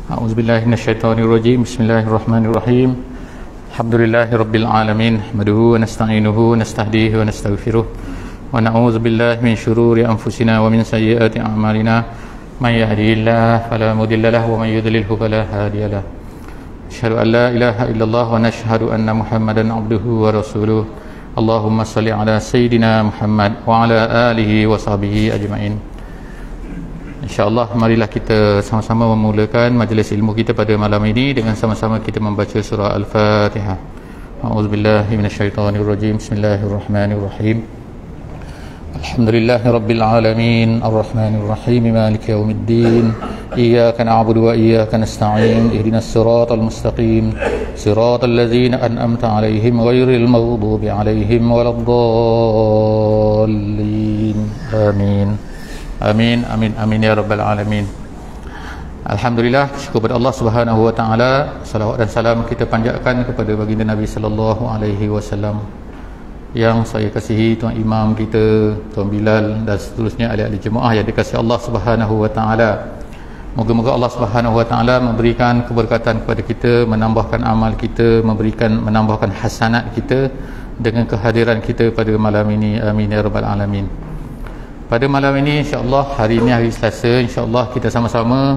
A'udzubillahi minasyaitonirrajim. Bismillahirrahmanirrahim. Alhamdulillahirabbil alamin. Nahmaduhu wa nasta'inuhu wa nastahdihi wa nastaghfiruh. Wa na'udzubillahi min syururi anfusina wa min sayyiati a'malina. May yahdihillahu fala mudilla lahu wa may yudlilhu fala hadiya lahu. Asyhadu an la ilaha illallah wa nashhadu anna Muhammadan 'abduhu wa rasuluh. Allahumma shalli ala sayidina Muhammad wa ala alihi wa sahbihi ajma'in. InsyaAllah marilah kita sama-sama memulakan majlis ilmu kita pada malam ini dengan sama-sama kita membaca surah Al-Fatihah. A'udzubillahi minasyaitonirrajim. Bismillahirrahmanirrahim. Alhamdulillahirabbil alamin, arrahmanirrahim, maliki yaumiddin. Iyyaka na'budu wa iyyaka nasta'in. Ihdinas siratal mustaqim, siratal ladzina an'amta 'alaihim ghairil maghdubi 'alaihim waladdallin. Amin. Amin, amin, amin ya rabbal alamin. Alhamdulillah, syukur kepada Allah Subhanahu wa taala. Salawat dan salam kita panjatkan kepada baginda Nabi sallallahu alaihi wasallam yang saya kasihi, tuan imam kita, tuan Bilal dan seterusnya ahli-ahli jemaah yang dikasihi Allah Subhanahu wa taala. Moga-moga Allah Subhanahu wa taala memberikan keberkatan kepada kita, menambahkan amal kita, menambahkan hasanat kita dengan kehadiran kita pada malam ini. Amin ya rabbal alamin. Pada malam ini insya-Allah, hari ini hari Selasa, insya-Allah kita sama-sama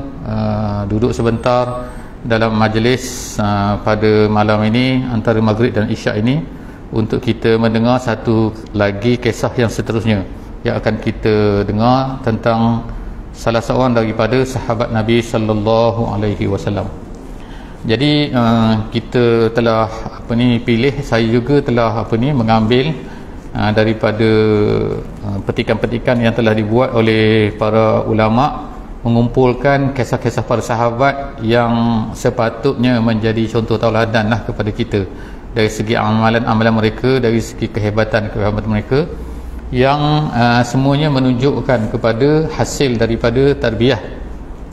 duduk sebentar dalam majlis pada malam ini antara maghrib dan isyak ini untuk kita mendengar satu lagi kisah yang seterusnya yang akan kita dengar tentang salah seorang daripada sahabat Nabi sallallahu alaihi wasallam. Jadi kita telah pilih, saya juga telah mengambil daripada petikan-petikan yang telah dibuat oleh para ulama, mengumpulkan kisah-kisah para sahabat yang sepatutnya menjadi contoh tauladan lah kepada kita dari segi amalan-amalan mereka, dari segi kehebatan mereka yang semuanya menunjukkan kepada hasil daripada tarbiyah,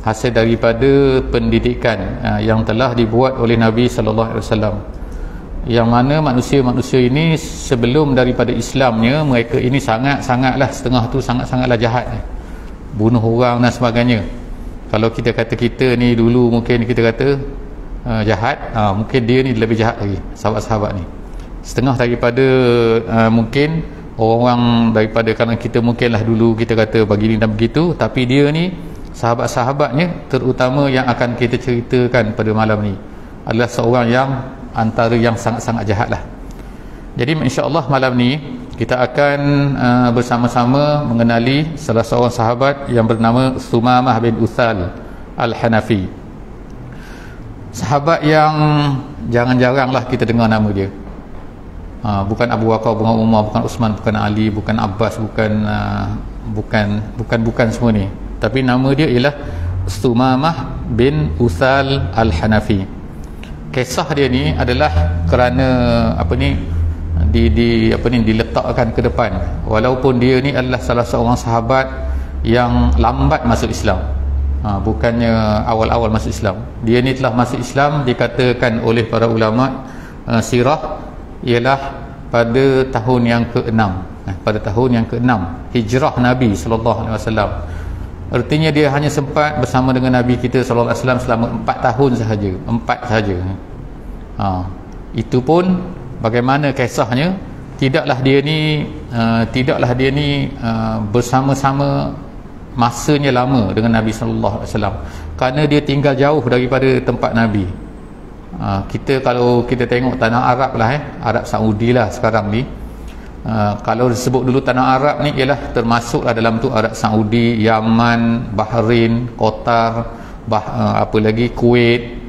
hasil daripada pendidikan yang telah dibuat oleh Nabi sallallahu alaihi wasallam, yang mana manusia-manusia ini sebelum daripada Islamnya, mereka ini sangatlah setengah tu sangatlah jahat, bunuh orang dan sebagainya. Kalau kita kata kita ni dulu mungkin kita kata jahat, mungkin dia ni lebih jahat lagi, sahabat-sahabat ni setengah daripada mungkin orang daripada, kerana kita mungkinlah dulu kita kata begini dan begitu, tapi dia ni sahabat-sahabatnya terutama yang akan kita ceritakan pada malam ni adalah seorang yang antara yang sangat-sangat jahat lah. Jadi insya-Allah malam ni kita akan bersama-sama mengenali salah seorang sahabat yang bernama Sumamah bin Uthal Al-Hanafi. Sahabat yang jarang-jaranglah kita dengar nama dia. Bukan Abu Bakar, bukan Umar, bukan Uthman, bukan Ali, bukan Abbas, bukan semua ni. Tapi nama dia ialah Sumamah bin Uthal Al-Hanafi. Kisah dia ni adalah kerana diletakkan ke depan, walaupun dia ni adalah salah seorang sahabat yang lambat masuk Islam, bukannya awal-awal masuk Islam. Dia ni telah masuk Islam, dikatakan oleh para ulama sirah ialah pada tahun yang ke-6, pada tahun yang ke-6 hijrah Nabi sallallahu alaihi wasallam. Artinya dia hanya sempat bersama dengan Nabi kita sallallahu alaihi wasallam selama 4 tahun sahaja, 4 sahaja. Itu pun bagaimana kisahnya, tidaklah dia ni bersama-sama masanya lama dengan Nabi sallallahu alaihi wasallam, kerana dia tinggal jauh daripada tempat Nabi. Kita kalau kita tengok tanah Arab lah, Arab Saudi lah sekarang ni, kalau disebut dulu tanah Arab ni ialah termasuklah dalam tu Arab Saudi, Yaman, Bahrain, Qatar, apa lagi Kuwait,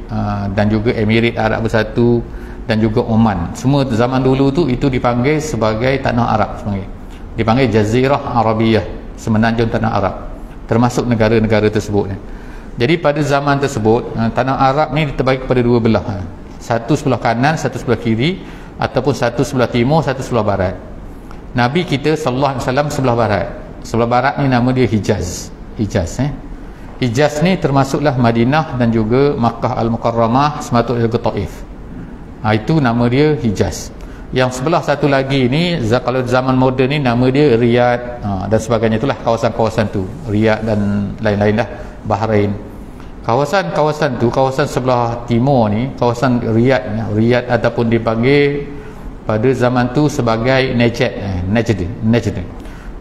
dan juga Emirat Arab Bersatu dan juga Oman. Semua zaman dulu tu itu dipanggil sebagai tanah Arab, dipanggil Jazirah Arabiyah, semenanjung tanah Arab, termasuk negara-negara tersebut. Jadi pada zaman tersebut tanah Arab ni terbagi kepada dua belah, satu sebelah kanan, satu sebelah kiri, ataupun satu sebelah timur, satu sebelah barat. Nabi kita sallallahu alaihi wasallam sebelah barat. Sebelah barat ni nama dia Hijaz. Hijaz ni termasuklah Madinah dan juga Makkah Al-Mukarramah, sematuk juga Taif. Itu nama dia Hijaz. Yang sebelah satu lagi ni, kalau zaman moden ni nama dia Riyadh dan sebagainya, itulah kawasan-kawasan tu, Riyadh dan lain-lain lah, Bahrain. Kawasan-kawasan tu, kawasan sebelah timur ni, kawasan Riyadh ataupun dipanggil pada zaman tu sebagai Najd.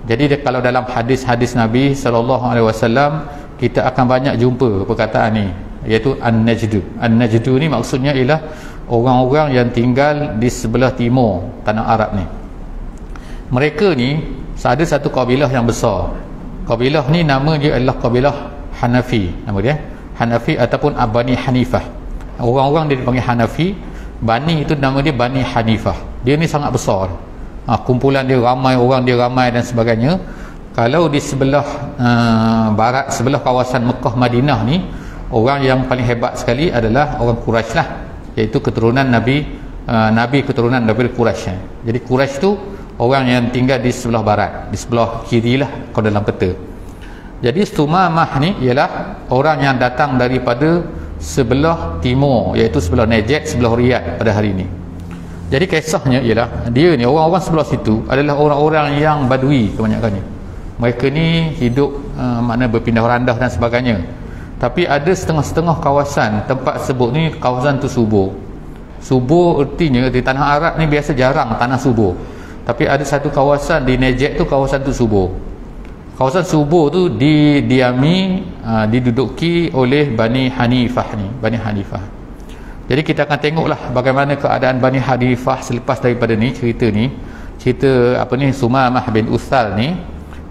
Jadi kalau dalam hadis-hadis Nabi SAW, kita akan banyak jumpa perkataan ni, iaitu An-Najdu ni maksudnya ialah orang-orang yang tinggal di sebelah timur tanah Arab ni. Mereka ni ada satu kabilah yang besar. Kabilah ni nama dia adalah kabilah Hanafi, nama dia Hanafi ataupun Bani Hanifah. Orang-orang dia dipanggil Hanafi. Bani itu nama dia Bani Hanifah. Dia ni sangat besar. Kumpulan dia ramai, orang dia ramai dan sebagainya. Kalau di sebelah barat, sebelah kawasan Mekah Madinah ni, orang yang paling hebat sekali adalah orang Quraisy lah, iaitu keturunan Nabi keturunan daripada Quraisy. Jadi Quraisy tu orang yang tinggal di sebelah barat, di sebelah kiri lah kalau dalam peta. Jadi Sumamah ni ialah orang yang datang daripada sebelah timur, iaitu sebelah Najd, sebelah Riyadh pada hari ini. Jadi kisahnya ialah dia ni, orang-orang sebelah situ adalah orang-orang yang Badui kebanyakannya. Mereka ni hidup makna berpindah randah dan sebagainya. Tapi ada setengah-setengah kawasan tempat sebut ni kawasan tu subur. Subur artinya di tanah Arab ni biasa jarang tanah subur. Tapi ada satu kawasan di Najd tu, kawasan tu subur. Kawasan subur tu diduduki oleh Bani Hanifah ni, Bani Hanifah. Jadi kita akan tengoklah bagaimana keadaan Bani Hanifah selepas daripada ni, cerita Sumamah bin Uthal ni.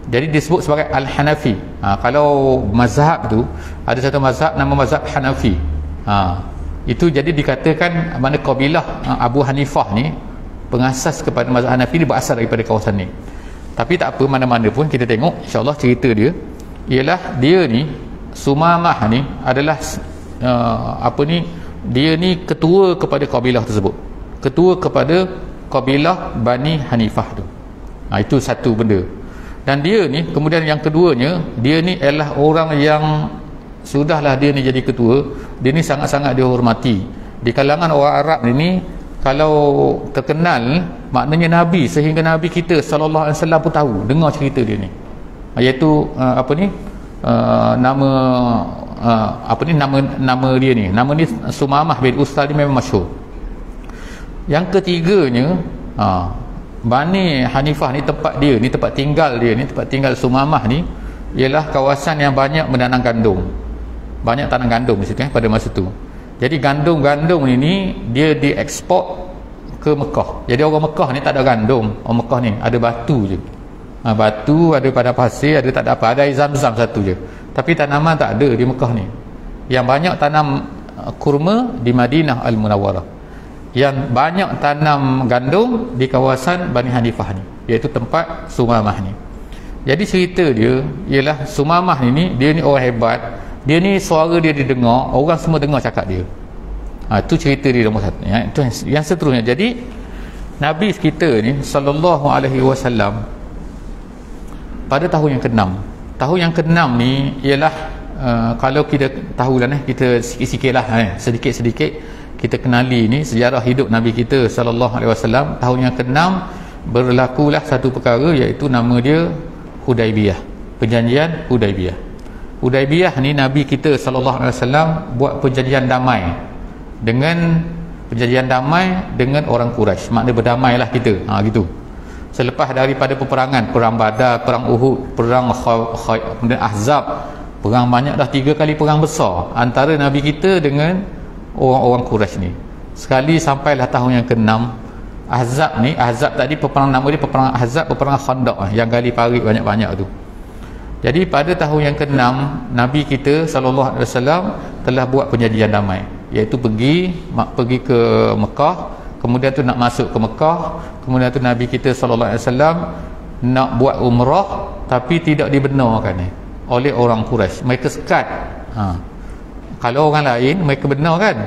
Jadi disebut sebagai Al-Hanafi. Kalau mazhab tu ada satu mazhab nama mazhab Hanafi. Itu jadi dikatakan mana kabilah Abu Hanifah ni pengasas kepada mazhab Hanafi ni berasal daripada kawasan ni. Tapi tak apa, mana-mana pun kita tengok insya-Allah cerita dia ialah dia ni Sumamah ni adalah dia ni ketua kepada kabilah tersebut. Ketua kepada kabilah Bani Hanifah tu. Itu satu benda. Dan dia ni kemudian yang keduanya, dia ni adalah orang yang sudahlah dia ni jadi ketua, dia ni sangat-sangat dihormati di kalangan orang Arab ni. Kalau terkenal maknanya Nabi, sehingga Nabi kita sallallahu alaihi wasallam pun tahu, dengar cerita dia ni, iaitu nama dia ni, nama ni Sumamah bin Uthal ni memang masyhur. Yang ketiganya, Bani Hanifah ni tempat dia ni, tempat tinggal Sumamah ni ialah kawasan yang banyak menanam gandum. Banyak tanam gandum di situ pada masa tu. Jadi gandum ini dia diekspor ke Mekah. Jadi orang Mekah ni tak ada gandum. Orang Mekah ni ada batu je. Batu, ada padang pasir, ada tak ada apa. Ada air Zam-Zam satu je. Tapi tanaman tak ada di Mekah ni. Yang banyak tanam kurma di Madinah Al-Munawwarah. Yang banyak tanam gandum di kawasan Bani Hanifah ni, iaitu tempat Sumamah ni. Jadi cerita dia ialah Sumamah ni dia ni orang hebat. Dia ni suara dia didengar, orang semua dengar cakap dia. Itu cerita dia nombor satu. Itu yang seterusnya. Jadi Nabi kita ni sallallahu alaihi wasallam pada tahun yang ke-6. Tahun yang ke-6 ni ialah kalau kita tahulah kita sikit-sikitlah sedikit-sedikit kita kenali ni sejarah hidup Nabi kita sallallahu alaihi wasallam. Tahun yang ke-6 berlakulah satu perkara, iaitu nama dia Hudaibiyah. Perjanjian Hudaibiyah. Hudaibiyah ni Nabi kita sallallahu alaihi wasallam buat perjanjian damai dengan orang Quraisy. Maknanya berdamailah kita. Gitu. Selepas daripada peperangan, perang Badar, perang Uhud, perang kemudian Ahzab, perang banyak dah 3 kali perang besar antara Nabi kita dengan orang-orang Quraisy ni. Sekali sampailah tahun yang ke-6. Ahzab tadi peperangan, nama dia peperangan Ahzab, peperangan Khandaq yang gali parit banyak-banyak tu. Jadi pada tahun yang ke-6 Nabi kita sallallahu alaihi wasallam telah buat perjanjian damai, iaitu pergi ke Mekah, kemudian tu nak masuk ke Mekah, kemudian tu Nabi kita sallallahu alaihi wasallam nak buat umrah tapi tidak dibenarkan oleh orang Quraisy. Mereka sekat. Kalau orang lain mereka benar kan.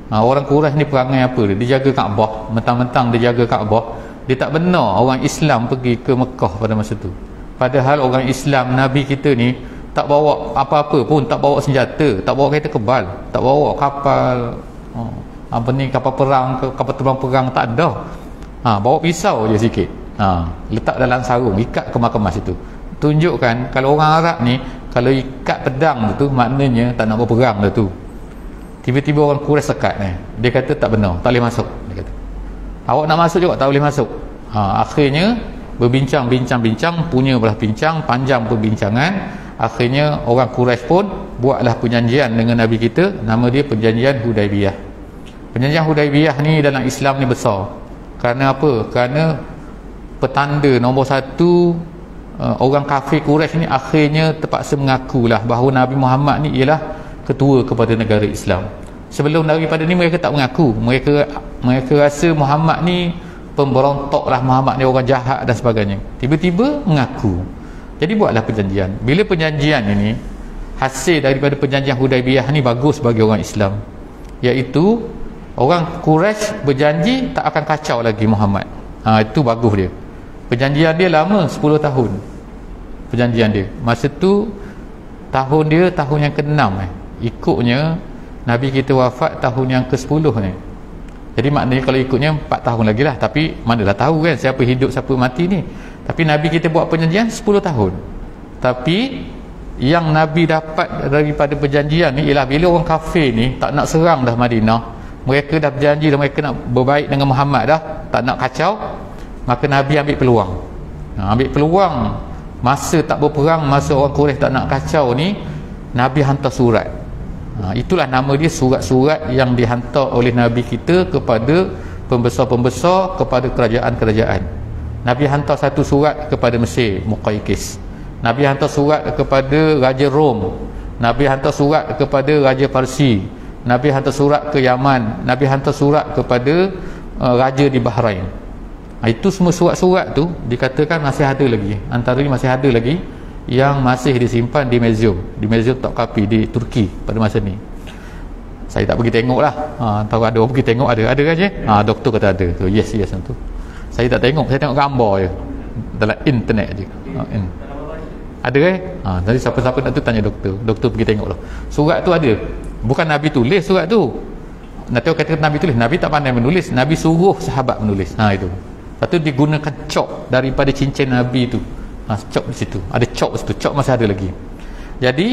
Orang Quraisy ni perangai apa dia? Dia jaga Kaabah, mentang-mentang dia jaga Kaabah, dia tak benar orang Islam pergi ke Mekah pada masa tu. Padahal orang Islam Nabi kita ni tak bawa apa-apa pun, tak bawa senjata, tak bawa kereta kebal, tak bawa kapal kapal perang, kapal terbang perang, tak ada. Bawa pisau je sikit. Letak dalam sarung, ikat kemas-kemas itu. Tunjukkan kalau orang Arab ni kalau ikat pedang tu maknanya tak nak berperang dah tu. Tiba-tiba orang Quraisy sekat ni. Dia kata tak benar, tak boleh masuk. Dia kata, awak nak masuk juga tak boleh masuk. Akhirnya berbincang-bincang, punya belah bincang, panjang perbincangan. Akhirnya orang Quraisy pun buatlah perjanjian dengan Nabi kita, nama dia perjanjian Hudaibiyah. Perjanjian Hudaibiyah ni dalam Islam ni besar. Kerana apa? Kerana petanda nombor satu, orang kafir Quraisy ni akhirnya terpaksa mengakulah bahawa Nabi Muhammad ni ialah ketua kepada negara Islam. Sebelum daripada ni mereka tak mengaku. Mereka rasa Muhammad ni pemberontak lah, Muhammad ni orang jahat dan sebagainya. Tiba-tiba mengaku. Jadi buatlah perjanjian. Bila perjanjian ini, hasil daripada perjanjian Hudaibiyah ni bagus bagi orang Islam, iaitu orang Quraisy berjanji tak akan kacau lagi Muhammad. Itu bagus dia. Perjanjian dia lama, 10 tahun perjanjian dia. Masa tu tahun dia tahun yang ke-6 ikutnya Nabi kita wafat tahun yang ke-10 ni. Jadi maknanya kalau ikutnya 4 tahun lagi lah. Tapi manalah tahu kan siapa hidup siapa mati ni. Tapi Nabi kita buat perjanjian 10 tahun. Tapi yang Nabi dapat daripada perjanjian ni ialah bila orang kafir ni tak nak serang dah Madinah, mereka dah berjanji dah mereka nak berbaik dengan Muhammad dah, tak nak kacau, maka Nabi ambil peluang. Ambil peluang masa tak berperang, masa orang Quraisy tak nak kacau ni, Nabi hantar surat. Itulah nama dia, surat-surat yang dihantar oleh Nabi kita kepada pembesar-pembesar, kepada kerajaan-kerajaan. Nabi hantar satu surat kepada Mesir, Muqawqis. Nabi hantar surat kepada Raja Rom. Nabi hantar surat kepada Raja Parsi. Nabi hantar surat ke Yaman. Nabi hantar surat kepada Raja di Bahrain. Itu semua surat-surat tu dikatakan masih ada lagi. Antara ni masih ada lagi yang masih disimpan di museum. Di museum Topkapi di Turki pada masa ni. Saya tak pergi tengok lah. Tahu ada orang pergi tengok, ada kan je? Doktor kata ada. So, yes tu. Saya tak tengok, saya tengok gambar je dalam internet je. Ada jadi siapa-siapa nak tu tanya doktor pergi tengok lah. Surat tu ada, bukan Nabi tulis surat tu. Nak tahu kata Nabi tulis, Nabi tak pandai menulis, Nabi suruh sahabat menulis. Itu lepas tu digunakan cok daripada cincin Nabi tu. Cok di situ, ada cok situ, cok masih ada lagi. Jadi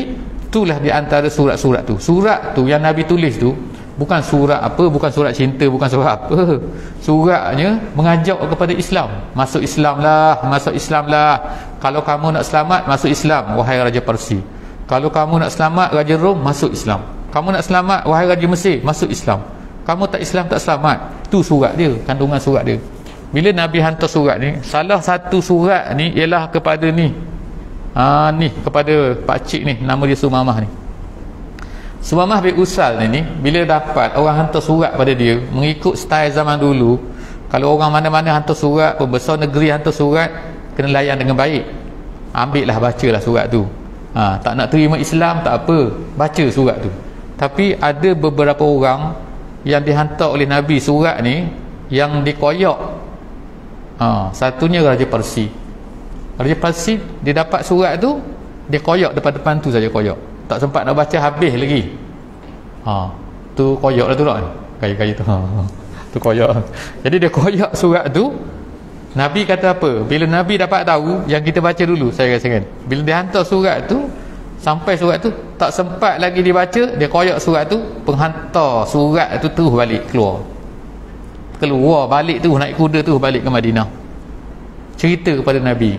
itulah di antara surat-surat tu. Surat tu yang Nabi tulis tu bukan surat apa, bukan surat cinta, bukan surat apa. Suratnya mengajak kepada Islam. Masuk Islam lah. Kalau kamu nak selamat, masuk Islam, wahai Raja Parsi. Kalau kamu nak selamat, Raja Rom, masuk Islam. Kamu nak selamat, wahai Raja Mesir, masuk Islam. Kamu tak Islam, tak selamat. Tu surat dia, kandungan surat dia. Bila Nabi hantar surat ni, salah satu surat ni ialah kepada ni. Ni kepada pakcik ni, nama dia Sumamah ni. Sumamah bin Usal ni bila dapat orang hantar surat pada dia, mengikut style zaman dulu, kalau orang mana-mana hantar surat, pembesar negeri hantar surat, kena layan dengan baik. Ambillah, bacalah surat tu. Tak nak terima Islam tak apa, baca surat tu. Tapi ada beberapa orang yang dihantar oleh Nabi surat ni yang dikoyak. Satunya Raja Parsi. Raja Parsi dia dapat surat tu, dia koyak depan-depan tu saja, koyak, tak sempat nak baca habis lagi. Tu koyak lah tu lah, kaya-kaya tu. Tu koyak. Jadi dia koyak surat tu. Nabi kata apa? Bila Nabi dapat tahu, yang kita baca dulu saya rasakan, bila dia hantar surat tu, sampai surat tu tak sempat lagi dibaca, dia koyak surat tu, penghantar surat tu terus balik keluar balik tu, naik kuda tu balik ke Madinah, cerita kepada Nabi,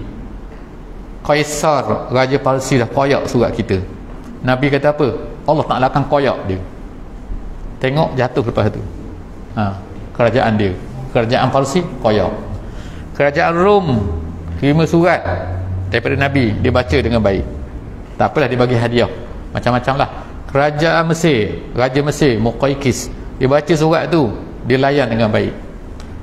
Kaisar Raja Parsi dah koyak surat kita. Nabi kata apa? Allah Ta'ala akan koyak dia. Tengok jatuh lepas tu. Kerajaan dia, kerajaan Parsi koyak. Kerajaan Rom terima surat daripada Nabi, dia baca dengan baik, tak apalah, dia bagi hadiah macam-macam lah. Kerajaan Mesir, Raja Mesir Muqawqis, dia baca surat tu, dia layan dengan baik.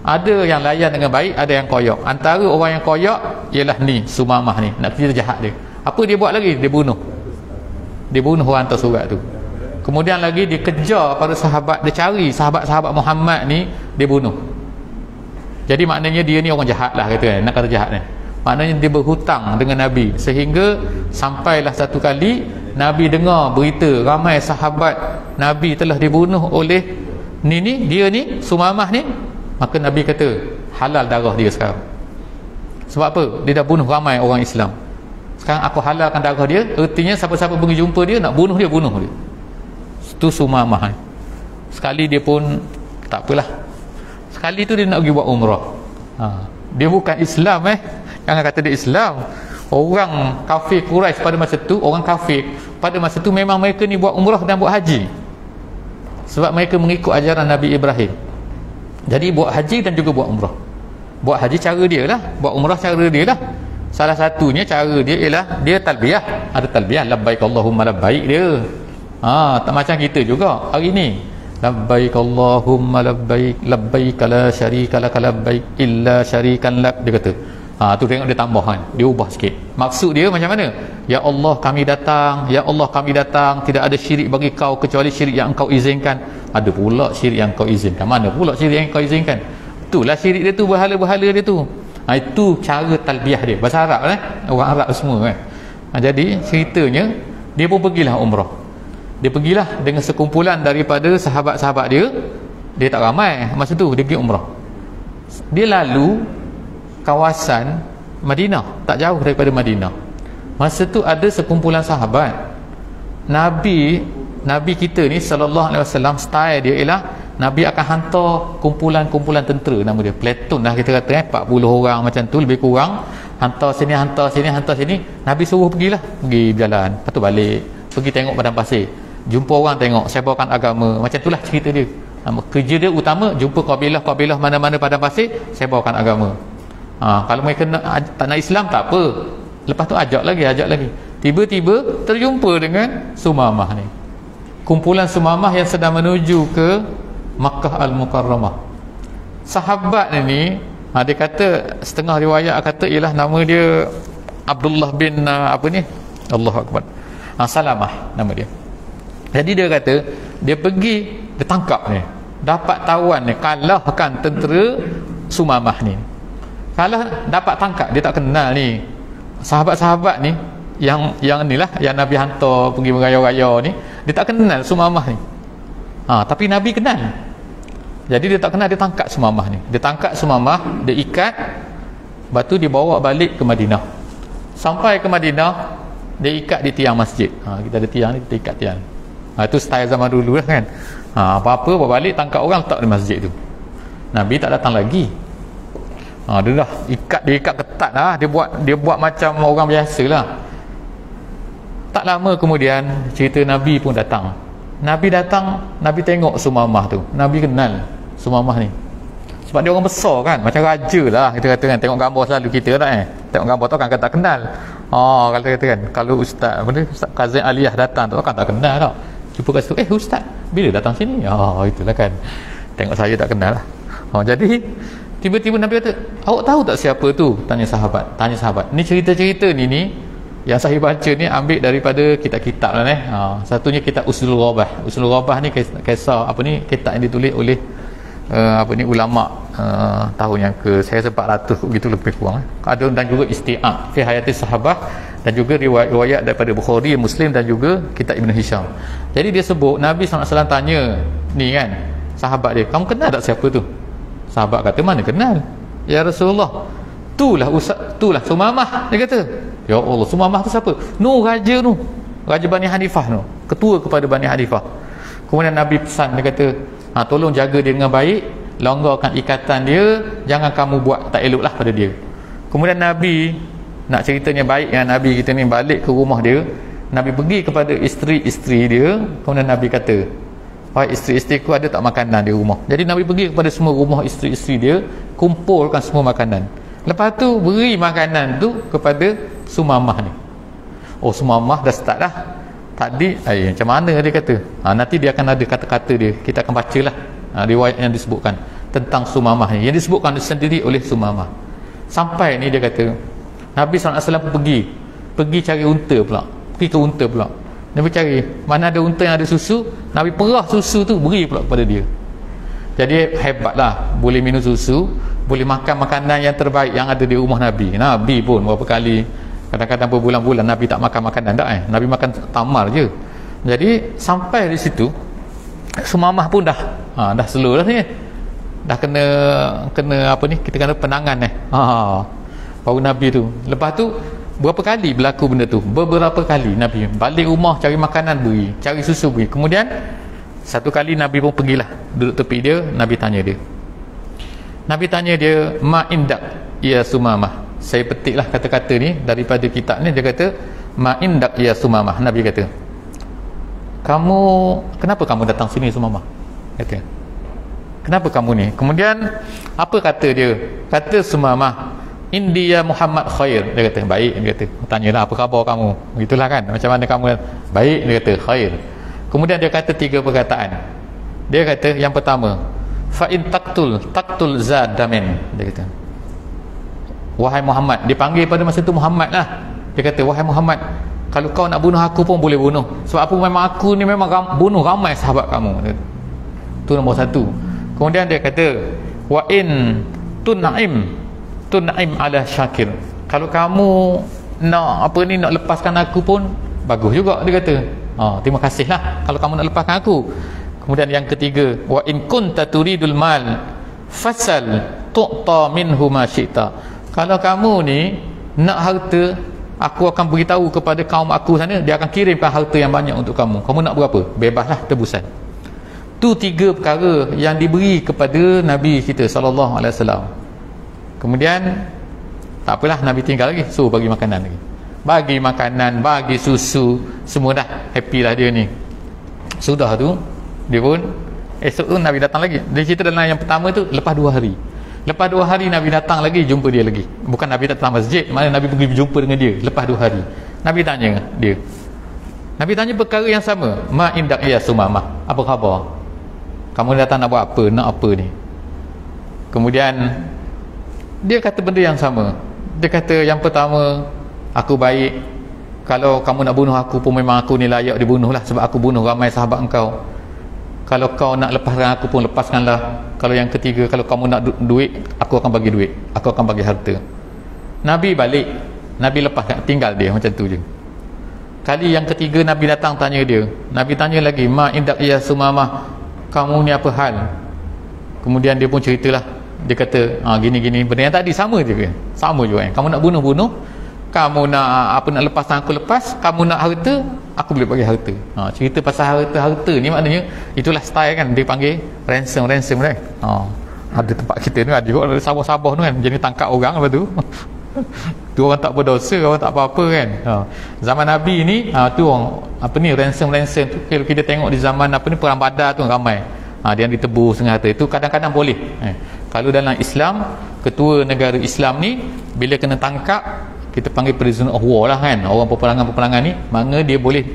Ada yang layan dengan baik, ada yang koyak. Antara orang yang koyak ialah ni Sumamah ni, nak cerita jahat dia. Apa dia buat lagi? Dia bunuh orang hantar surat tu. Kemudian lagi dia kejar para sahabat, dia cari sahabat-sahabat Muhammad ni, dia bunuh. Jadi maknanya dia ni orang jahat lah, kata, nak kata jahat ni. Maknanya dia berhutang dengan Nabi, sehingga sampailah satu kali Nabi dengar berita ramai sahabat Nabi telah dibunuh oleh dia ni Sumamah ni. Maka Nabi kata halal darah dia sekarang. Sebab apa? Dia dah bunuh ramai orang Islam. sekarang aku halalkan darah dia, artinya siapa-siapa pergi jumpa dia nak bunuh dia, bunuh dia. Itu Sumamah. Sekali dia pun tak apalah, sekali tu dia nak pergi buat umrah. Dia bukan Islam, jangan kata dia Islam. Orang kafir Quraisy pada masa tu, orang kafir pada masa tu memang mereka ni buat umrah dan buat haji, sebab mereka mengikut ajaran Nabi Ibrahim. Jadi buat haji dan juga buat umrah. Buat haji cara dia lah, buat umrah cara dia lah. Salah satunya cara dia ialah dia talbiyah, ada talbiyah labbaik Allahumma labbaik dia. Tak macam kita juga hari ni, labbaik Allahumma labbaik labbaik la syarika lak labbaik illa syarikan lak, dia kata. Tu tengok dia tambah kan, dia ubah sikit. Maksud dia macam mana? Ya Allah kami datang, ya Allah kami datang, tidak ada syirik bagi kau kecuali syirik yang engkau izinkan. Ada pula syirik yang kau izinkan, mana pula syirik yang kau izinkan? Itulah syirik dia tu, berhala-berhala dia tu. Itu cara talbiyah dia, bahasa Arab orang Arab semua kan. Jadi ceritanya dia pun pergilah umrah. Dia pergilah dengan sekumpulan daripada sahabat-sahabat dia. Dia tak ramai masa tu, dia pergi umrah. Dia lalu kawasan Madinah, tak jauh daripada Madinah. Masa tu ada sekumpulan sahabat. Nabi kita ni sallallahu alaihi wasallam, style dia ialah Nabi akan hantar kumpulan-kumpulan tentera, nama dia platoon lah kita kata, 40 orang macam tu lebih kurang, hantar sini hantar sini hantar sini. Nabi suruh pergi berjalan, lepas tu balik, pergi tengok padang pasir, jumpa orang, tengok sebarkan agama, macam itulah cerita dia. Kerja dia utama jumpa kabilah-kabilah mana-mana padang pasir, sebarkan agama. Kalau mereka tak nak Islam tak apa, lepas tu ajak lagi. Tiba-tiba terjumpa dengan Sumamah ni, kumpulan Sumamah yang sedang menuju ke Makkah Al-Mukarramah. Sahabat ni dia kata, setengah riwayat kata ialah nama dia Abdullah bin Allahu Akbar, Salamah nama dia. Jadi dia kata dia pergi, dia tangkap ni, dapat tawan ni, kalahkan tentera Sumamah ni. Kalau dapat tangkap, dia tak kenal ni sahabat-sahabat ni yang inilah yang Nabi hantar pergi beraya-raya ni, dia tak kenal Sumamah ni. Tapi Nabi kenal. Jadi dia tak kenal, dia tangkap Sumamah ni. Dia tangkap Sumamah, dia ikat, lepas tu dia bawa balik ke Madinah. Sampai ke Madinah, dia ikat di tiang masjid. Kita ada tiang ni, kita ikat tiang. Itu style zaman dulu lah kan. Apa-apa bawa balik, tangkap orang, letak di masjid tu. Nabi tak datang lagi. Dia dah ikat ketat lah. Dia buat macam orang biasa lah. Tak lama kemudian cerita Nabi pun datang. Nabi tengok Sumamah tu. Nabi kenal Sumamah ni, sebab dia orang besar kan, macam raja lah kita kata kan. Tengok gambar selalu kita tak tengok gambar tu kan tak kenal. Kalau kata kan, kalau Ustaz Kazim Aliyah datang tu kan tak kenal tak. Jumpa kat situ, Ustaz bila datang sini? Itulah kan, tengok saya tak kenal lah. Jadi tiba-tiba Nabi kata, awak tahu tak siapa tu? Tanya sahabat. Ni cerita-cerita ni yang saya baca ni ambil daripada kitab-kitab lah satunya kitab Usulul Ghabah. Usulul Ghabah ni kisah kitab yang ditulis oleh ulama tahun yang ke saya 400 begitu lebih kurang. Ada dan juga Isti'ab fi Hayatis Sahabah, dan juga riwayat daripada Bukhari, Muslim, dan juga kitab Ibn Hisham. Jadi dia sebut Nabi SAW tanya ni kan sahabat dia, kamu kenal tak siapa tu? Sahabat kata, mana kenal ya Rasulullah, itulah Sumamah. Dia kata, ya Allah, Sumamah tu siapa? Raja Bani Hanifah tu, ketua kepada Bani Hanifah. Kemudian Nabi pesan, dia kata, tolong jaga dia dengan baik, longgarkan ikatan dia, jangan kamu buat tak elok lah pada dia. Kemudian Nabi nak ceritanya baik dengan Nabi kita ni, balik ke rumah dia, Nabi pergi kepada isteri-isteri dia. Kemudian Nabi kata, wahai isteri-isteriku, ada tak makanan di rumah? Jadi Nabi pergi kepada semua rumah isteri-isteri dia, kumpulkan semua makanan. Lepas tu beri makanan tu kepada Sumamah ni. Sumamah dah start dah tadi, macam mana dia kata, nanti dia akan ada kata-kata dia, kita akan bacalah riwayat yang disebutkan tentang Sumamah ni, yang disebutkan sendiri oleh Sumamah. Sampai ni dia kata Nabi SAW pergi cari unta pula, pergi ke unta pula. Nabi cari mana ada unta yang ada susu, Nabi perah susu tu beri pula kepada dia. Jadi hebatlah, boleh minum susu, boleh makan makanan yang terbaik yang ada di rumah Nabi. Nabi pun berapa kali, kadang-kadang berbulan-bulan Nabi tak makan makanan tak Nabi makan tamar je. Jadi sampai di situ Sumamah pun dah slow dah ni, dah kena kita kena penangan baru Nabi tu. Lepas tu berapa kali berlaku benda tu? Beberapa kali Nabi balik rumah cari makanan beri, cari susu beri. Kemudian satu kali Nabi pun pergilah duduk tepi dia, Nabi tanya dia, ma indak ya Sumamah. Saya petiklah kata-kata ni daripada kitab ni. Dia kata ma indak ya Sumamah. Nabi kata, kenapa kamu datang sini Sumamah? Kata, kenapa kamu ni? Kemudian apa kata dia? Kata Sumamah, India Muhammad khair. Dia kata, baik. Dia kata, tanyalah apa khabar kamu, begitulah kan, macam mana kamu? Baik. Dia kata, khair. Kemudian dia kata 3 perkataan. Dia kata yang pertama, fa in taqtul zadamin. Dia kata, wahai Muhammad, dia panggil pada masa tu Muhammad lah. Dia kata, wahai Muhammad, kalau kau nak bunuh aku pun boleh bunuh, sebab aku ni memang bunuh ramai sahabat kamu. Itu nombor 1. Kemudian dia kata, wa in tun'im ala syakir. Kalau kamu nak nak lepaskan aku pun bagus juga. Dia kata, terima kasihlah kalau kamu nak lepaskan aku. Kemudian yang ketiga, wa in kunta turidul mal fasal tu'ta minhu ma syi'ta. Kalau kamu ni nak harta, aku akan beritahu kepada kaum aku sana, dia akan kirimkan harta yang banyak untuk kamu. Kamu nak berapa? Bebaslah, tebusan. Tu 3 perkara yang diberi kepada Nabi kita sallallahu alaihi wasallam. Kemudian tak apalah, Nabi tinggal lagi, suruh bagi makanan lagi. Bagi makanan, bagi susu, semua dah happy lah dia ni. Sudah tu dia pun esok tu Nabi datang lagi. Dia cerita dalam yang pertama tu, lepas 2 hari. Lepas 2 hari Nabi datang lagi, jumpa dia lagi. Bukan Nabi datang masjid, mana Nabi pergi berjumpa dengan dia lepas 2 hari. Nabi tanya dia, Nabi tanya perkara yang sama, ma indak ya Sumamah, apa khabar? Kamu datang nak buat apa? Nak apa ni? Kemudian dia kata benda yang sama. Dia kata yang pertama, aku baik. Kalau kamu nak bunuh aku pun memang aku ni layak dibunuh lah, sebab aku bunuh ramai sahabat engkau. Kalau kau nak lepaskan aku pun lepaskanlah. Kalau yang ketiga, kalau kamu nak duit, aku akan bagi duit, aku akan bagi harta. Nabi balik, Nabi lepaskan, tinggal dia macam tu je. Kali yang ketiga Nabi datang tanya dia. Nabi tanya lagi, ma indak ya Sumamah, kamu ni apa hal? Kemudian dia pun ceritalah. Dia kata, gini-gini, benda yang tadi sama je kan? Sama juga kan? Kamu nak bunuh, kamu nak nak lepaskan aku lepas, kamu nak harta, aku boleh bagi harta. Cerita pasal harta ni maknanya itulah style kan, dia panggil ransom kan. Ada tempat kita ni ada juga, ada sabah-sabah tu kan, jadi tangkap orang lepas tu. Tu orang tak berdosa, orang tak apa-apa kan. Zaman Nabi ni tu orang ransom tu, kalau kita tengok di zaman perang Badar tu ramai. Dia yang ditebus dengan harta itu kadang-kadang boleh. Kalau dalam Islam, ketua negara Islam ni bila kena tangkap, kita panggil prisoner of war lah kan, orang peperangan ni, mana dia boleh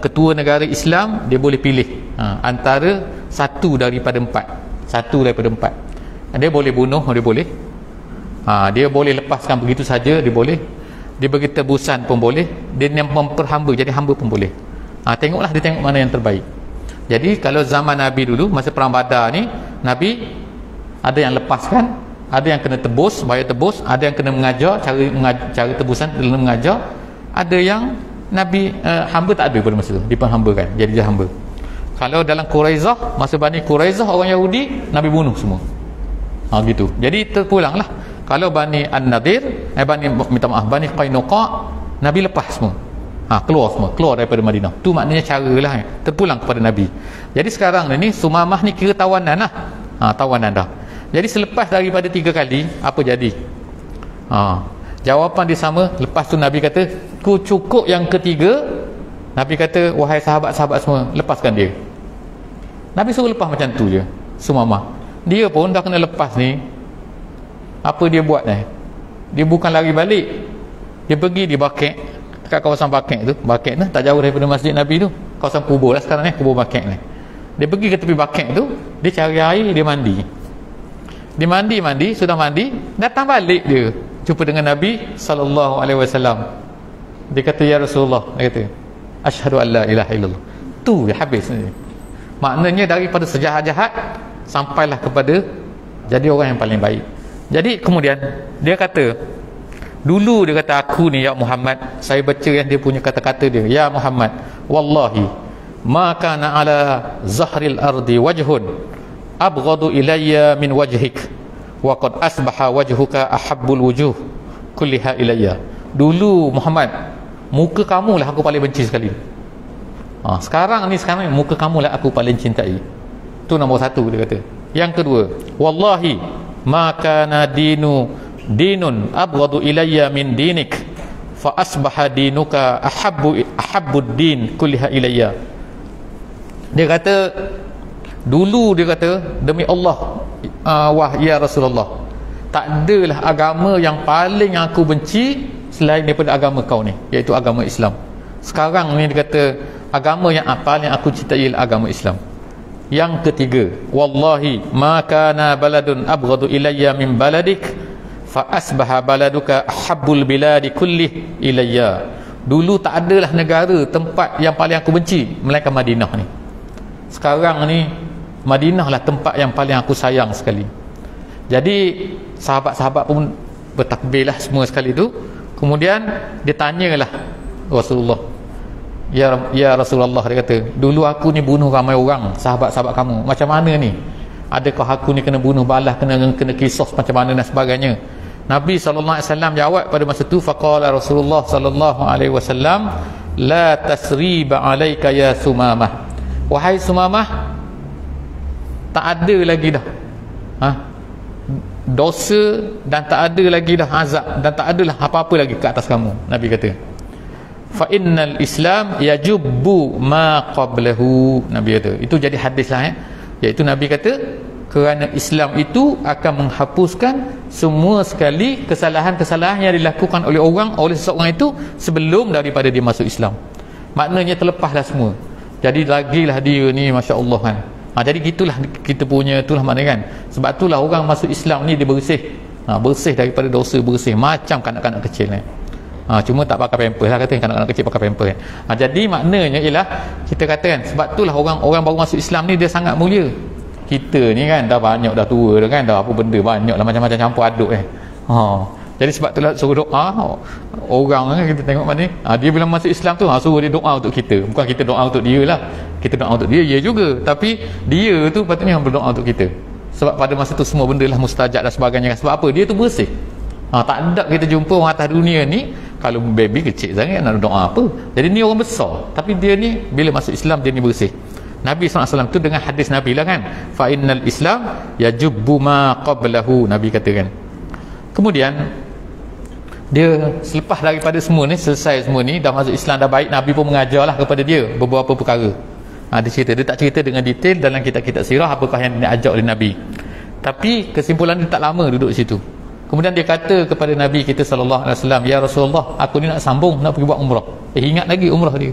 ketua negara Islam, dia boleh pilih antara satu daripada empat. Dia boleh bunuh, dia boleh dia boleh lepaskan begitu saja, dia boleh, dia bagi tebusan pun boleh, dia memperhamba jadi hamba pun boleh. Tengoklah, dia tengok mana yang terbaik. Jadi kalau zaman Nabi dulu, masa perang Badar ni, Nabi ada yang lepaskan, ada yang kena tebus, bayar tebus, ada yang kena mengajar, cara tebusan kena mengajar, ada yang Nabi hamba tak ada pada masa tu, diperhambakan, jadi dia hamba. Kalau dalam Quraizah, masa Bani Quraizah orang Yahudi, Nabi bunuh semua. Gitu. Jadi terpulanglah. Kalau Bani An-Nadir, Bani Qainuqa, Nabi lepas semua. Keluar daripada Madinah. Tu maknanya caralah terpulang kepada Nabi. Jadi sekarang ni Sumamah ni kira tawanan lah. Tawanan dah. Jadi selepas daripada 3 kali, apa jadi? Jawapan dia sama. Lepas tu Nabi kata, ku cukup yang ketiga. Nabi kata, wahai sahabat-sahabat semua, lepaskan dia. Nabi suruh lepas macam tu je Sumamah. Dia pun dah kena lepas ni, apa dia buat ni? Dia bukan lari balik, dia pergi di Baqi', dekat kawasan Baqi' tu. Baqi' tu tak jauh daripada masjid Nabi tu, kawasan kubur lah sekarang ni, kubur Baqi' ni. Dia pergi ke tepi Baqi' tu, dia cari air, dia mandi. Dia mandi, sudah mandi, datang balik dia jumpa dengan Nabi sallallahu alaihi wasallam. Dia kata, ya Rasulullah, dia kata, asyhadu an la ilaha illallah. Tu dia habis ni. Maknanya daripada sejahat-jahat sampailah kepada jadi orang yang paling baik. Jadi kemudian dia kata, dulu dia kata, aku ni ya Muhammad, saya baca yang dia punya kata-kata dia, ya Muhammad, wallahi ma kana ala zahril ardi wajhun abghadu ilayya min wajhik wa qad asbaha wajhuka ahabbul wujuh kulliha ilayya dulu Muhammad, muka kamu lah aku paling benci sekali. Sekarang ni muka kamu lah aku paling cintai. Tu nombor satu dia kata. Yang kedua, wallahi ma kana dinun abghadu ilayya min dinik fa asbaha dinuka ahabbud din kulliha ilayya. Dia kata, dulu dia kata, demi Allah, wah ya Rasulullah, tak adalah agama yang paling aku benci selain daripada agama kau ni, iaitu agama Islam. Sekarang ni dia kata, agama yang paling aku cintai ialah agama Islam. Yang ketiga, wallahi ma kana baladun abghadu ilayya min baladik fa asbaha baladuka ahabbul biladi kullih ilayya. Dulu tak adalah negara, tempat yang paling aku benci melainkan Madinah ni. Sekarang ni Madinah lah tempat yang paling aku sayang sekali. Jadi sahabat-sahabat pun bertakbirlah semua sekali tu. Kemudian dia tanyalah Rasulullah, ya Rasulullah, dia kata, dulu aku ni bunuh ramai orang, sahabat-sahabat kamu, macam mana ni? Adakah aku ni kena bunuh balas, kena kisos macam mana dan sebagainya? Nabi SAW jawab pada masa tu, faqala Rasulullah SAW, la tasriba alaika ya Sumamah. Wahai Sumamah, tak ada lagi dah dosa, dan tak ada lagi dah azab, dan tak adalah apa-apa lagi ke atas kamu. Nabi kata, fa innal Islam yajubbu ma qablahu. Nabi kata, itu jadi hadis lah, iaitu Nabi kata, kerana Islam itu akan menghapuskan semua sekali kesalahan-kesalahan yang dilakukan oleh seseorang itu sebelum daripada dia masuk Islam. Maknanya terlepaslah semua. Jadi lagilah dia ni, Masya Allah kan. Jadi gitulah kita punya, itulah maknanya kan. Sebab itulah orang masuk Islam ni dia bersih, bersih daripada dosa, bersih macam kanak-kanak kecil ni. Cuma tak pakai pampers lah, kata kanak-kanak kecil pakai pampers kan. Jadi maknanya ialah kita kata kan, sebab itulah orang baru masuk Islam ni dia sangat mulia. Kita ni kan dah banyak, dah tua dah kan, dah apa benda banyak lah, macam-macam campur aduk jadi sebab itulah suruh doa orang kan, kita tengok mana dia bila masuk Islam tu suruh dia doa untuk kita, bukan kita doa untuk dia lah. Kita doa untuk dia, ya juga, tapi dia tu patutnya berdoa untuk kita. Sebab pada masa tu semua benda lah mustajab dan sebagainya. Sebab apa? Dia tu bersih. Tak ada kita jumpa orang atas dunia ni, kalau baby kecil sangat nak doa apa. Jadi ni orang besar, tapi dia ni bila masuk Islam dia ni bersih. Nabi SAW tu dengan hadis Nabi lah kan, fa innal Islam yajubbu ma qablahu, Nabi katakan. Kemudian dia selepas daripada semua ni, selesai semua ni, dah masuk Islam, dah baik, Nabi pun mengajarlah kepada dia beberapa perkara. Dia cerita, dia tak cerita dengan detail dalam kitab-kitab sirah apakah yang diajak oleh Nabi, tapi kesimpulan dia tak lama duduk situ. Kemudian dia kata kepada Nabi kita SAW, ya Rasulullah, aku ni nak sambung, nak pergi buat umrah. Ingat lagi umrah dia.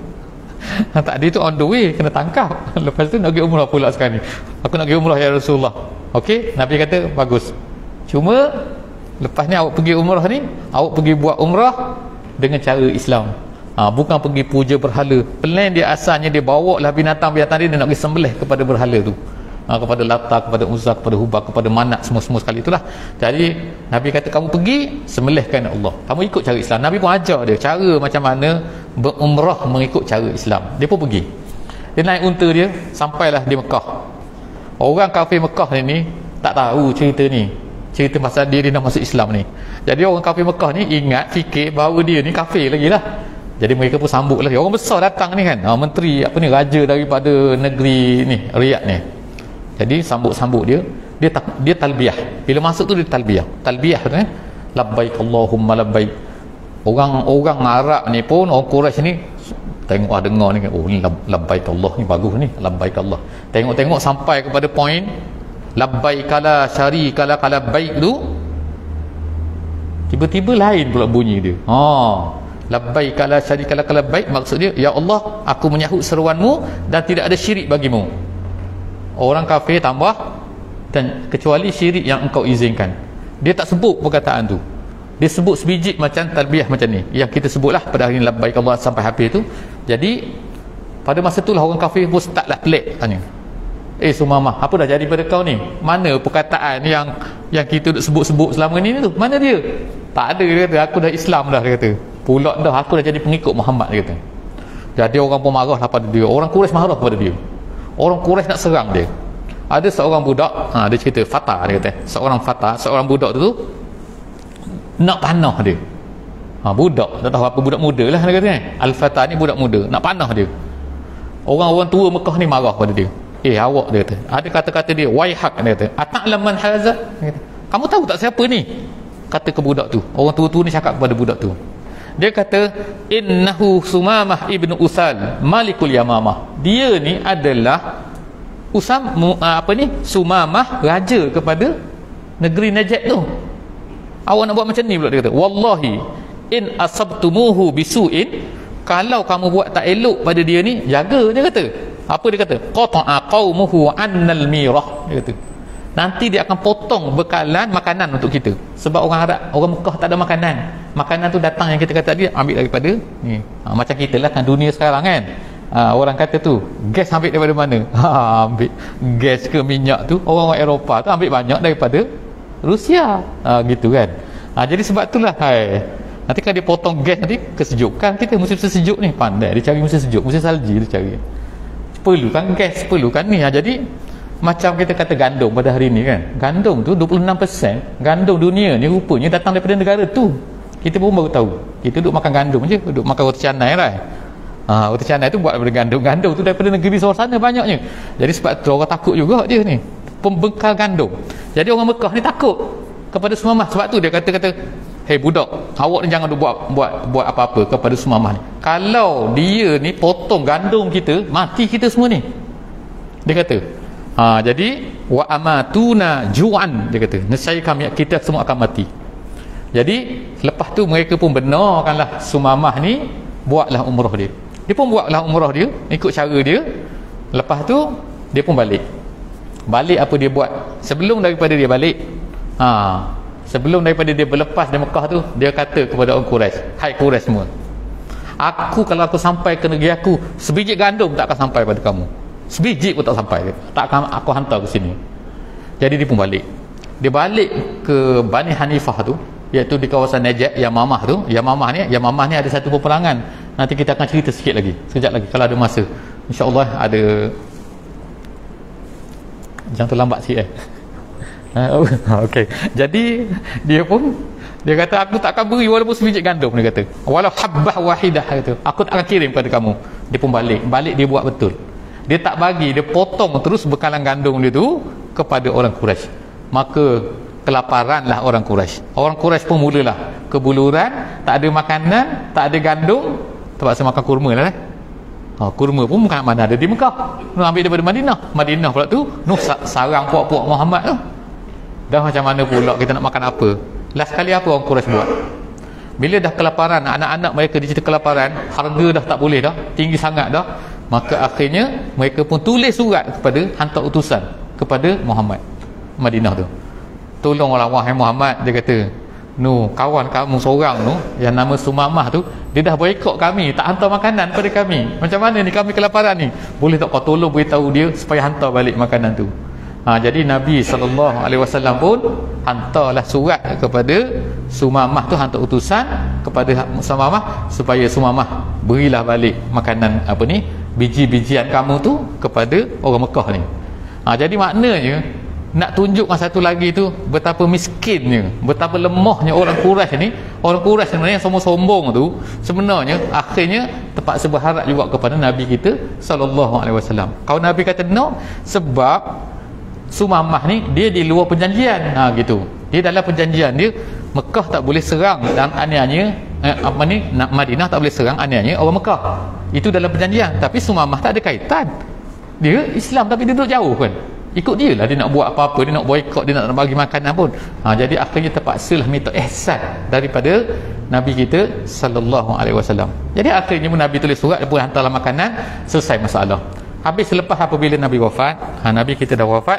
Tadi tu on the way, kena tangkap. Lepas tu nak pergi umrah pula sekarang ni. Aku nak pergi umrah ya Rasulullah. Okey, Nabi kata, bagus. Cuma lepas ni awak pergi umrah ni, awak pergi buat umrah dengan cara Islam. Bukan pergi puja berhala. Plan dia asalnya dia bawa lah binatang-binatang dia nak pergi sembelih kepada berhala tu, kepada Lata, kepada Uzza, kepada Hubal, kepada Manat, semua sekali itulah. Jadi Nabi kata, kamu pergi sembelihkan Allah, kamu ikut cara Islam. Nabi pun ajar dia cara macam mana berumrah mengikut cara Islam. Dia pun pergi, dia naik unta dia, sampailah di Mekah. Orang kafir Mekah ni tak tahu cerita ni, cerita pasal dia dah masuk Islam ni. Jadi orang kafir Mekah ni ingat, fikir bahawa dia ni kafir lagi lah. Jadi mereka pun sambut lagi. Orang besar datang ni kan, menteri apa ni, raja daripada negeri ni, Riyadh ni. Jadi sambut dia talbiyah. Bila masuk tu dia talbiyah tu kan, labbaik Allahumma labbaik. Orang Arab ni pun, orang Quraisy ni tengok dengar ni kan, oh ni labbaik Allah ni bagus ni, labbaik Allah. Tengok sampai kepada poin labbaik kala syari kala baik tu, tiba-tiba lain pula bunyi dia. Labbaik kala syari kala baik, maksud dia, ya Allah, aku menyahut seruanmu dan tidak ada syirik bagimu. Orang kafir tambah, dan kecuali syirik yang engkau izinkan. Dia tak sebut perkataan tu, dia sebut sebiji macam talbiyah macam ni yang kita sebutlah pada hari ni, labbaik Allah sampai habis tu. Jadi pada masa itulah orang kafir pun startlah pelik, tanya, Sumamah, apa dah jadi pada kau ni? Mana perkataan yang kita sebut-sebut selama ni tu? Mana dia? Tak ada, dia kata, aku dah Islam dah, dia kata. Pulak dah, aku dah jadi pengikut Muhammad, dia kata. Jadi orang pun marah lah pada dia. Orang Quraisy marah kepada dia. Orang Quraisy nak serang dia. Ada seorang budak, dia cerita, Fatah, dia kata, seorang budak tu nak panah dia. Budak, tak tahu apa, budak muda lah dia kata kan. Al-Fatah ni budak muda, nak panah dia. Orang-orang tua Mekah ni marah pada dia. Awak, dia kata, ada kata-kata dia, waihak, dia kata, ata'lam man haza, kamu tahu tak siapa ni? Kata ke budak tu. Orang tua-tua ni cakap kepada budak tu, dia kata, innahu Sumamah ibnu Usal Malikul Yamamah. Dia ni adalah Sumamah, raja kepada negeri Najd tu. Awak nak buat macam ni pula, dia kata, wallahi in asabtumuhu bisu'in, kalau kamu buat tak elok pada dia ni, jaga, dia kata. Apa dia kata? Qata'a qaumuhu annal mirah, dia kata, nanti dia akan potong bekalan makanan untuk kita. Sebab orang Arab, orang Mekah tak ada makanan. Makanan tu datang, yang kita kata tadi, ambil daripada ni. Macam kita lah kan, dunia sekarang kan. Orang kata tu, gas ambil daripada mana? Ambil gas ke minyak tu, orang-orang Eropah tu ambil banyak daripada Rusia. Gitu kan. Jadi sebab itulah, nanti kalau dia potong gas, nanti kesejukan kita, musim sejuk ni, pandai dia cari musim sejuk, musim salji dia cari, perlukan gas, perlukan ni. Jadi macam kita kata gandum pada hari ni kan, gandum tu 26% gandum dunia ni rupanya datang daripada negara tu. Kita pun baru tahu. Kita duduk makan gandum je, duduk makan roti canai lah. Roti canai tu buat daripada gandum. Gandum tu daripada negeri luar sana banyaknya. Jadi sebab tu orang takut juga dia ni, pembekal gandum. Jadi orang Mekah ni takut kepada Sumamah. Sebab tu dia kata, hei budak, awak ni jangan buat apa-apa kepada Sumamah ni. Kalau dia ni potong gandum kita, mati kita semua ni, dia kata. Jadi wa amatuna ju'an, dia kata, nescaya kita semua akan mati. Jadi lepas tu mereka pun benarkanlah Sumamah ni buatlah umrah dia. Dia pun buatlah umrah dia, ikut cara dia. Lepas tu dia pun balik. Apa dia buat? Sebelum daripada dia balik, sebelum daripada dia berlepas dari Mekah tu, dia kata kepada orang Quraisy, hai Quraisy semua, kalau aku sampai ke negeri aku, sebiji gandum tak akan sampai pada kamu, sebiji pun tak sampai, tak akan aku hantar ke sini. Jadi dia pun balik. Dia balik ke Bani Hanifah tu, iaitu di kawasan Najd, Yamamah tu. Yamamah ni ada satu peperangan, nanti kita akan cerita sikit lagi, sekejap lagi kalau ada masa, insya-Allah ada. Jangan terlambat sikit Okey. Jadi dia kata, aku tak akan beri walaupun sebiji gandum, dia kata, walau habbah wahidah, kata, aku tak akan kirim kepada kamu. Dia pun balik dia buat betul. Dia tak bagi, dia potong terus bekalan gandum dia tu kepada orang Quraisy. Maka kelaparanlah orang Quraisy. Orang Quraisy pun mulalah kebuluran, tak ada makanan, tak ada gandum, terpaksa makan kurma lah. Kurma pun bukan mana ada di Mekah, ambil daripada Madinah pula tu, sarang puak-puak Muhammad tu. Dah macam mana pula kita nak makan apa? Last kali apa orang Quraisy buat? Bila dah kelaparan, anak-anak mereka dicerita kelaparan, harga dah tak boleh dah, tinggi sangat dah, maka akhirnya mereka pun tulis surat kepada, hantar utusan kepada Muhammad Madinah tu. Tolonglah wahai Muhammad, dia kata, kawan kamu seorang yang nama Sumamah tu, dia dah boikot kami, tak hantar makanan pada kami. Macam mana ni, kami kelaparan ni, boleh tak kau tolong beritahu dia supaya hantar balik makanan tu. Jadi Nabi SAW pun hantarlah surat kepada Sumamah tu, hantar utusan kepada Sumamah supaya Sumamah berilah balik makanan biji-bijian kamu tu kepada orang Mekah ni. Jadi maknanya nak tunjukkan satu lagi tu, betapa miskinnya, betapa lemahnya orang Quraisy ni. Orang Quraisy sebenarnya yang sombong-sombong tu, sebenarnya akhirnya terpaksa berharap juga kepada Nabi kita SAW. Kalau Nabi kata no, sebab Sumamah ni dia di luar perjanjian, gitu. Dia dalam perjanjian dia, Mekah tak boleh serang dan anianya Madinah tak boleh serang anianya orang Mekah. Itu dalam perjanjian. Tapi Sumamah tak ada kaitan. Dia Islam tapi dia duduk jauh kan. Ikut dia lah, dia nak buat apa-apa, dia nak boikot, dia nak bagi makanan pun. Jadi akhirnya terpaksalah minta ihsan daripada Nabi kita SAW. Jadi akhirnya Nabi tulis surat, dia pun hantarlah makanan, selesai masalah. Habis selepas apabila Nabi wafat, Nabi kita dah wafat,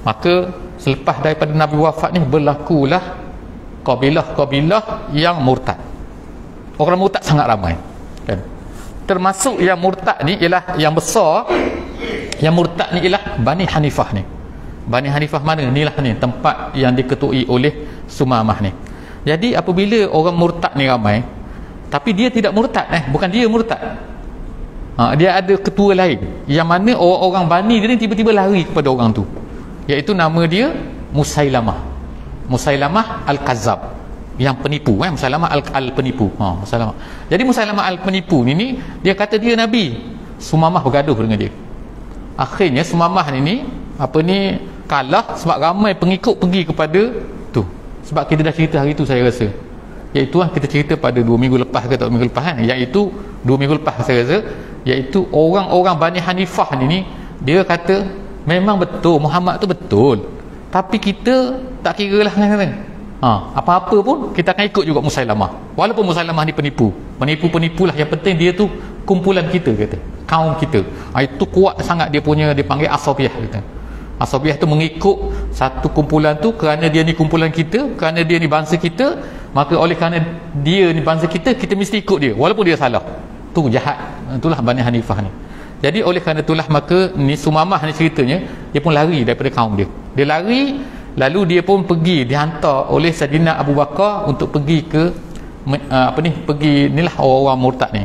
maka selepas daripada Nabi wafat ni berlakulah kabilah-kabilah yang murtad. Orang murtad sangat ramai kan? Termasuk yang murtad ni ialah yang besar. Yang murtad ni ialah Bani Hanifah ni. Bani Hanifah mana? Inilah ni tempat yang diketuai oleh Sumamah ni. Jadi apabila orang murtad ni ramai, tapi dia tidak murtad, bukan dia murtad, dia ada ketua lain, yang mana orang-orang Bani dia ni tiba-tiba lari kepada orang tu, iaitu nama dia Musailamah Al-Kazzab. yang penipu, Musailamah al-penipu. Musailamah. Jadi Musailamah al-penipu ni dia kata dia nabi. Sumamah bergaduh dengan dia. Akhirnya Sumamah ni kalah sebab ramai pengikut pergi kepada tu. Sebab kita dah cerita hari tu, saya rasa. Iaitu kita cerita pada 2 minggu lepas ke tak 2 minggu lepas kan. Iaitu 2 minggu lepas saya rasa, iaitu orang-orang Bani Hanifah ni dia kata memang betul Muhammad tu betul. Tapi kita tak kira lah kan. Apa-apa pun kita akan ikut juga Musailamah. Walaupun Musailamah ni penipu lah, yang penting dia tu kumpulan kita, kata kaum kita. Itu kuat sangat dia panggil Asabiyah, kata. Asabiyah tu mengikut satu kumpulan tu kerana dia ni kumpulan kita, kerana dia ni bangsa kita, maka oleh kerana dia ni bangsa kita, kita mesti ikut dia walaupun dia salah. Tu jahat. Itulah Bani Hanifah ni. Jadi oleh kerana itulah maka ni Sumamah ni ceritanya dia pun lari daripada kaum dia. Dia lari, lalu dia pun dihantar oleh Sayyidina Abu Bakar untuk pergi ke pergi inilah orang-orang murtad ni.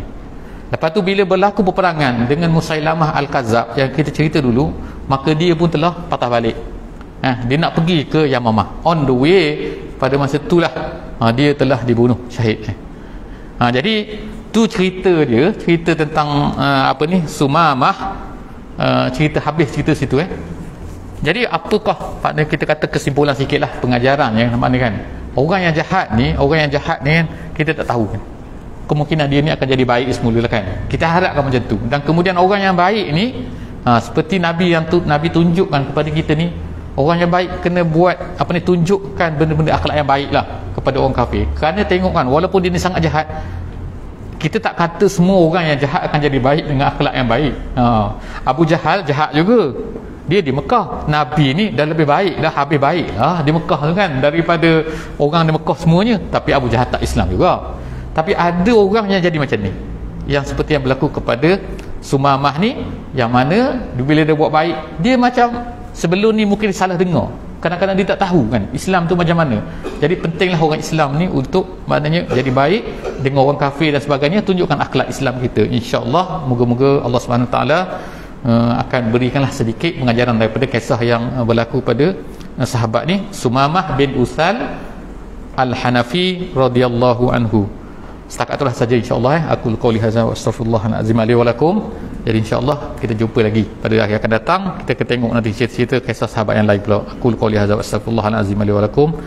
Lepas tu bila berlaku peperangan dengan Musailamah al-Kazzab yang kita cerita dulu, maka dia pun telah patah balik. Dia nak pergi ke Yamamah. On the way, pada masa itulah dia telah dibunuh syahid. Jadi tu cerita dia, cerita tentang Sumamah, cerita habis cerita situ. Jadi apakah partner kita kata kesimpulan sikitlah pengajaran yang mana kan, orang yang jahat ni kan, kita tak tahu kan, kemungkinan dia ni akan jadi baik semula lah kan, kita harapkan macam tu. Dan kemudian orang yang baik ni seperti Nabi yang Nabi tunjukkan kepada kita ni, orang yang baik kena buat tunjukkan benda-benda akhlak yang baik lah kepada orang kafir. Kerana tengok kan, walaupun dia ni sangat jahat, kita tak kata semua orang yang jahat akan jadi baik dengan akhlak yang baik. Abu Jahal jahat juga, dia di Mekah. Nabi ni dah lebih baik dah, habis baik di Mekah tu kan, daripada orang di Mekah semuanya. Tapi Abu Jahal tak Islam juga. Tapi ada orang yang jadi macam ni, yang seperti yang berlaku kepada Sumamah ni, yang mana bila dia buat baik, dia macam sebelum ni mungkin salah dengar, kadang-kadang dia tak tahu kan Islam tu macam mana. Jadi pentinglah orang Islam ni untuk maknanya jadi baik dengan orang kafir dan sebagainya, tunjukkan akhlak Islam kita. InsyaAllah moga-moga Allah SWT akan berikanlah sedikit pengajaran daripada kisah yang berlaku pada sahabat ni, Sumamah bin Uthal Al-Hanafi radhiyallahu anhu. Setakat itulah saja insya-Allah. Aku qauli hadza wa astaghfirullahalazim li wa lakum. Jadi insya-Allah kita jumpa lagi pada hari akan datang. Kita akan tengok nanti cerita kisah sahabat yang lain pula. Aku qauli hadza wa astaghfirullahalazim li wa lakum.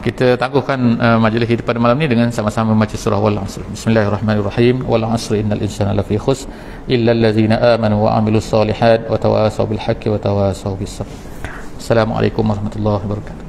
Kita tangguhkan majlis kita pada malam ni dengan sama-sama membaca surah Wal 'Asr. Bismillahirrahmanirrahim. Wal 'Asri innal insana lafi khusr illa allazina amanu wa 'amilus solihat wa tawasaw bil haqqi wa tawasaw bis sabr. Assalamualaikum warahmatullahi wabarakatuh.